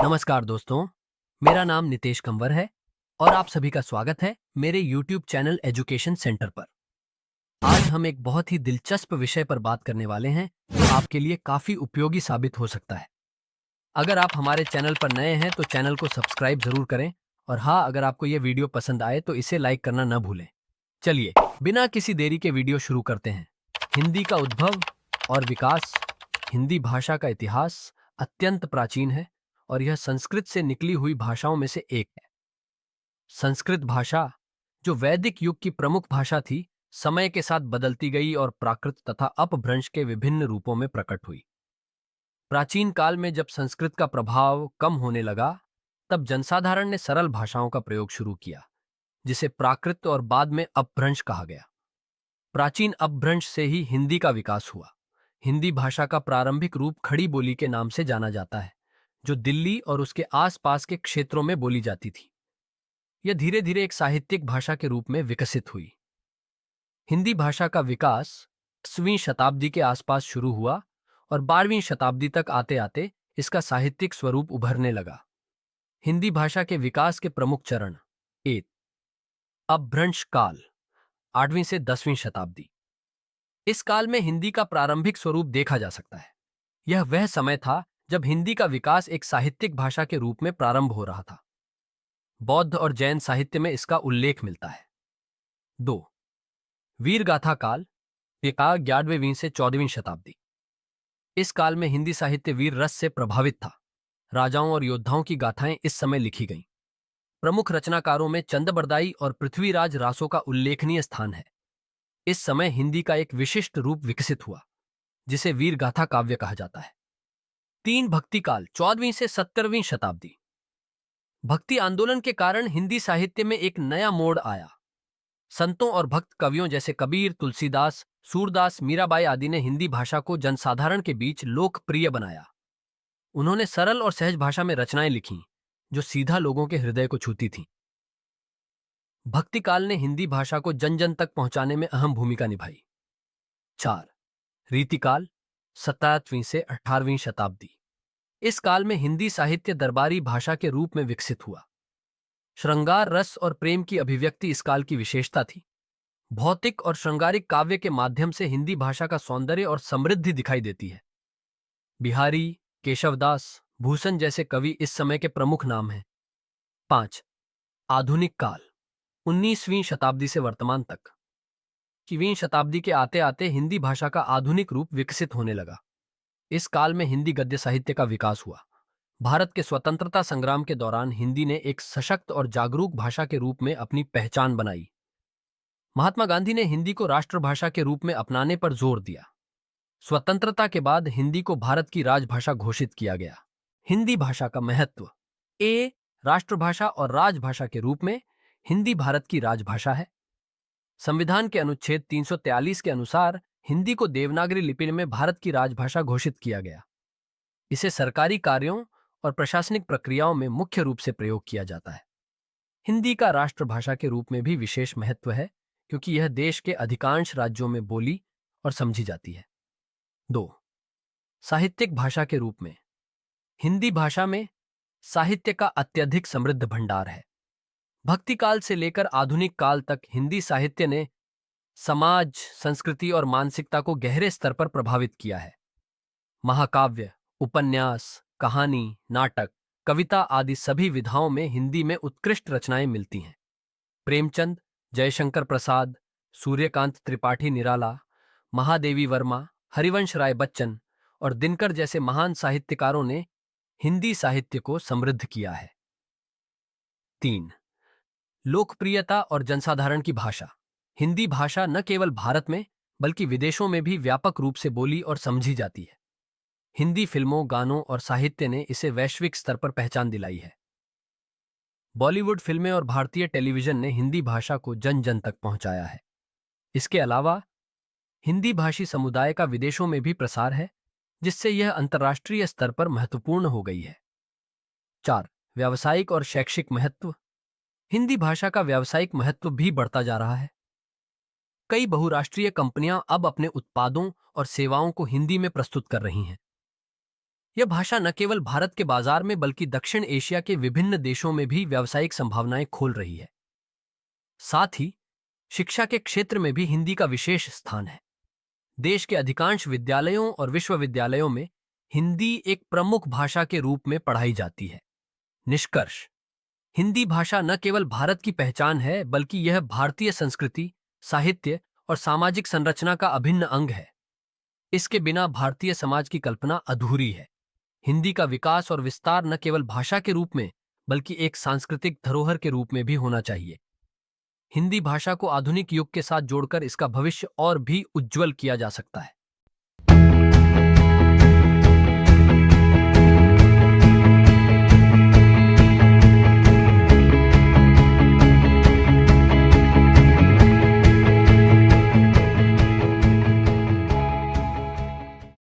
नमस्कार दोस्तों, मेरा नाम नितेश कंवर है और आप सभी का स्वागत है मेरे YouTube चैनल एजुकेशन सेंटर पर। आज हम एक बहुत ही दिलचस्प विषय पर बात करने वाले हैं जो आपके लिए काफी उपयोगी साबित हो सकता है। अगर आप हमारे चैनल पर नए हैं तो चैनल को सब्सक्राइब जरूर करें और हाँ, अगर आपको ये वीडियो पसंद आए तो इसे लाइक करना न भूलें। चलिए, बिना किसी देरी के वीडियो शुरू करते हैं। हिंदी का उद्भव और विकास। हिंदी भाषा का इतिहास अत्यंत प्राचीन है और यह संस्कृत से निकली हुई भाषाओं में से एक है। संस्कृत भाषा, जो वैदिक युग की प्रमुख भाषा थी, समय के साथ बदलती गई और प्राकृत तथा अपभ्रंश के विभिन्न रूपों में प्रकट हुई। प्राचीन काल में जब संस्कृत का प्रभाव कम होने लगा, तब जनसाधारण ने सरल भाषाओं का प्रयोग शुरू किया, जिसे प्राकृत और बाद में अपभ्रंश कहा गया। प्राचीन अपभ्रंश से ही हिंदी का विकास हुआ। हिंदी भाषा का प्रारंभिक रूप खड़ी बोली के नाम से जाना जाता है, जो दिल्ली और उसके आसपास के क्षेत्रों में बोली जाती थी। यह धीरे धीरे एक साहित्यिक भाषा के रूप में विकसित हुई। हिंदी भाषा का विकास 10वीं शताब्दी के आसपास शुरू हुआ और 12वीं शताब्दी तक आते आते इसका साहित्यिक स्वरूप उभरने लगा। हिंदी भाषा के विकास के प्रमुख चरण। 1. अपभ्रंश काल, 8वीं से 10वीं शताब्दी। इस काल में हिंदी का प्रारंभिक स्वरूप देखा जा सकता है। यह वह समय था जब हिंदी का विकास एक साहित्यिक भाषा के रूप में प्रारंभ हो रहा था। बौद्ध और जैन साहित्य में इसका उल्लेख मिलता है। 2. वीरगाथा काल, 11वीं से 14वीं शताब्दी। इस काल में हिंदी साहित्य वीर रस से प्रभावित था। राजाओं और योद्धाओं की गाथाएं इस समय लिखी गईं। प्रमुख रचनाकारों में चंद और पृथ्वीराज रासो का उल्लेखनीय स्थान है। इस समय हिंदी का एक विशिष्ट रूप विकसित हुआ, जिसे वीरगाथा काव्य कहा जाता है। 3. भक्ति काल, 14वीं से 17वीं शताब्दी। भक्ति आंदोलन के कारण हिंदी साहित्य में एक नया मोड़ आया। संतों और भक्त कवियों जैसे कबीर, तुलसीदास, सूरदास, मीराबाई आदि ने हिंदी भाषा को जनसाधारण के बीच लोकप्रिय बनाया। उन्होंने सरल और सहज भाषा में रचनाएं लिखीं, जो सीधा लोगों के हृदय को छूती थीं। भक्ति काल ने हिंदी भाषा को जन जन तक पहुंचाने में अहम भूमिका निभाई। 4. रीतिकाल, 17वीं से 18वीं शताब्दी। इस काल में हिंदी साहित्य दरबारी भाषा के रूप में विकसित हुआ। श्रृंगार रस और प्रेम की अभिव्यक्ति इस काल की विशेषता थी। भौतिक और श्रृंगारिक काव्य के माध्यम से हिंदी भाषा का सौंदर्य और समृद्धि दिखाई देती है। बिहारी, केशवदास, भूषण जैसे कवि इस समय के प्रमुख नाम हैं। 5. आधुनिक काल, 19वीं शताब्दी से वर्तमान तक। 20वीं शताब्दी के आते आते हिंदी भाषा का आधुनिक रूप विकसित होने लगा। इस काल में हिंदी गद्य साहित्य का विकास हुआ। भारत के स्वतंत्रता संग्राम के दौरान हिंदी ने एक सशक्त और जागरूक भाषा के रूप में अपनी पहचान बनाई। महात्मा गांधी ने हिंदी को राष्ट्रभाषा के रूप में अपनाने पर जोर दिया। स्वतंत्रता के बाद हिंदी को भारत की राजभाषा घोषित किया गया। हिंदी भाषा का महत्व। राष्ट्रभाषा और राजभाषा के रूप में हिंदी भारत की राजभाषा है। संविधान के अनुच्छेद 343 के अनुसार हिंदी को देवनागरी लिपि में भारत की राजभाषा घोषित किया गया। इसे सरकारी कार्यों और प्रशासनिक प्रक्रियाओं में मुख्य रूप से प्रयोग किया जाता है। हिंदी का राष्ट्रभाषा के रूप में भी विशेष महत्व है, क्योंकि यह देश के अधिकांश राज्यों में बोली और समझी जाती है। 2. साहित्यिक भाषा के रूप में हिंदी भाषा में साहित्य का अत्यधिक समृद्ध भंडार है। भक्ति काल से लेकर आधुनिक काल तक हिंदी साहित्य ने समाज, संस्कृति और मानसिकता को गहरे स्तर पर प्रभावित किया है। महाकाव्य, उपन्यास, कहानी, नाटक, कविता आदि सभी विधाओं में हिंदी में उत्कृष्ट रचनाएं मिलती हैं। प्रेमचंद, जयशंकर प्रसाद, सूर्यकांत त्रिपाठी निराला, महादेवी वर्मा, हरिवंश राय बच्चन और दिनकर जैसे महान साहित्यकारों ने हिंदी साहित्य को समृद्ध किया है। 3. लोकप्रियता और जनसाधारण की भाषा। हिंदी भाषा न केवल भारत में बल्कि विदेशों में भी व्यापक रूप से बोली और समझी जाती है। हिंदी फिल्मों, गानों और साहित्य ने इसे वैश्विक स्तर पर पहचान दिलाई है। बॉलीवुड फिल्में और भारतीय टेलीविजन ने हिंदी भाषा को जन जन तक पहुंचाया है। इसके अलावा हिंदी भाषी समुदाय का विदेशों में भी प्रसार है, जिससे यह अंतर्राष्ट्रीय स्तर पर महत्वपूर्ण हो गई है। 4. व्यावसायिक और शैक्षिक महत्व। हिंदी भाषा का व्यावसायिक महत्व भी बढ़ता जा रहा है। कई बहुराष्ट्रीय कंपनियां अब अपने उत्पादों और सेवाओं को हिंदी में प्रस्तुत कर रही हैं। यह भाषा न केवल भारत के बाजार में बल्कि दक्षिण एशिया के विभिन्न देशों में भी व्यावसायिक संभावनाएं खोल रही है। साथ ही शिक्षा के क्षेत्र में भी हिंदी का विशेष स्थान है। देश के अधिकांश विद्यालयों और विश्वविद्यालयों में हिंदी एक प्रमुख भाषा के रूप में पढ़ाई जाती है। निष्कर्ष: हिंदी भाषा न केवल भारत की पहचान है बल्कि यह भारतीय संस्कृति, साहित्य और सामाजिक संरचना का अभिन्न अंग है। इसके बिना भारतीय समाज की कल्पना अधूरी है। हिंदी का विकास और विस्तार न केवल भाषा के रूप में बल्कि एक सांस्कृतिक धरोहर के रूप में भी होना चाहिए। हिंदी भाषा को आधुनिक युग के साथ जोड़कर इसका भविष्य और भी उज्जवल किया जा सकता है।